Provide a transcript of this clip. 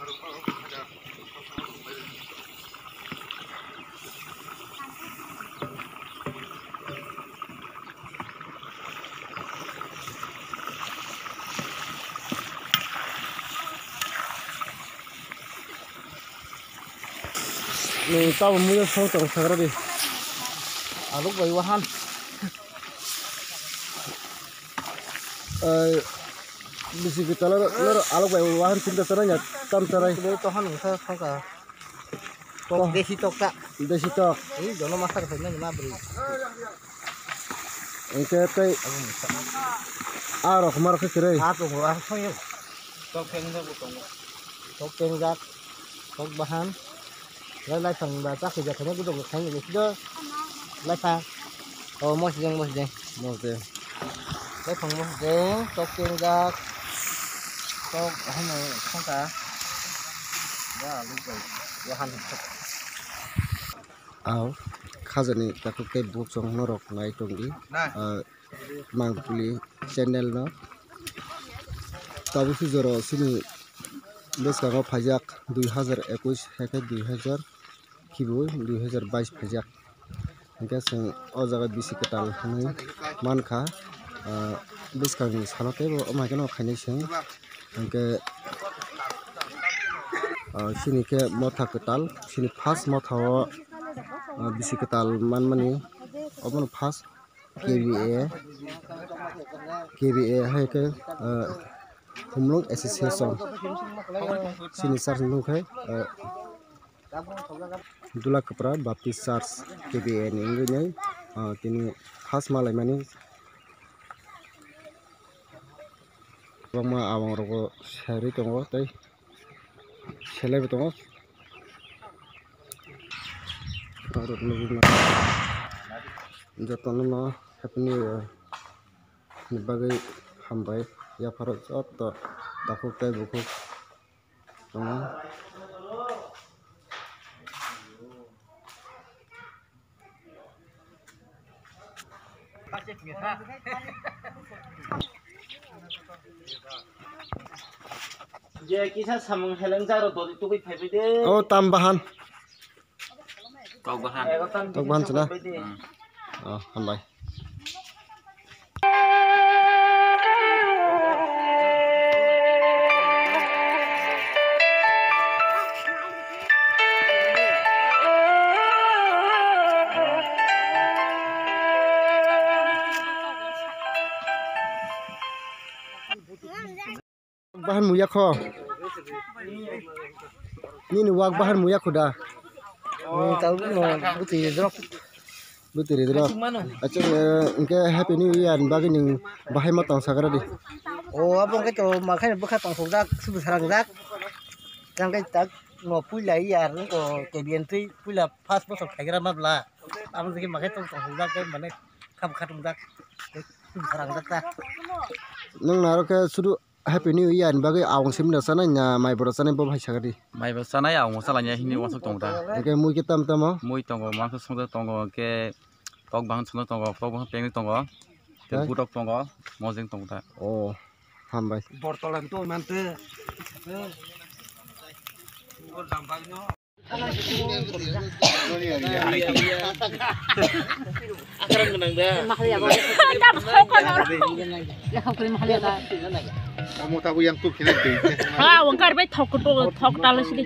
Mình tao mua sâu tổng sờ ra đi. À lúc vậy wahan. Bisi kita lo alok vậy wahan cinta seranya tam serai. Đây to hơn nữa không cả. Tok desi tok tak. Desi tok. Ini jono masak sana ni mabri. Engke tei. Arok marok kere. Ah tu gua không yêu. Tok pengga butong. Tok pengga. Tok bahan. Lai phần bà chắc thì giờ thấy nó cái đồ thấy người đó lai pha mỗi deng Một deng. lấy phần một deng tốt tiền ra tốt hôm nay không cả đó lúc rồi giờ hành Áo khazani takut ke buk song norok nai tonggi. Mang puli channel no. Tabu sujoro sini beskango phajak 2021 heke 2000 kibu 2022 phajak hingga sing o jaga bisi ketal hanai mankha beskang sanote bo amageno khainai sing hingga sini ke motha ketal sini first motha o bisi ketal manmani obon first KBA heke Humlong Association sini sars nungkai dula kepra baptis sars KBN ini kini khas malai mani bangma awang rogo seri tongo tai selai betongo tarut nubu jatuh nama happy new year sebagai hambai ya parot atau takut teh buku tongo je kisah samung heleng jaro do itu kui phai de oh tambahan Tokbahan sudah oh hambai bahan muyak ho ini wak bahan muyak udah tahu no buti drop betul itu loh acung engke happy new year bagi ning bahai matang sagara di oh abang cái chỗ mà khai bữa khai bằng thủ rác sư sarang rác yang cái tak no pui lai yar ko ke bien tri pui la passport khai ra mabla abang cái mà cái tông thủ rác cái mà này kham khatung rác sư sarang rác ta nang naro ke sudu happy new year bagi awang simna sana nya mai bora sana bo bhai sagari mai ba sana ya mo sala nya hini wasuk tongta engke mui ke tam tamo moi tongo mangso songda tongo ke tok bang songda tongo tok bang peng tongo ke budok tongo mojeng tongta oh hambai bortolan tu mante akaran genang dah mahal ya kamu tahu yang tuh kena deh. wangkar bai thok talas di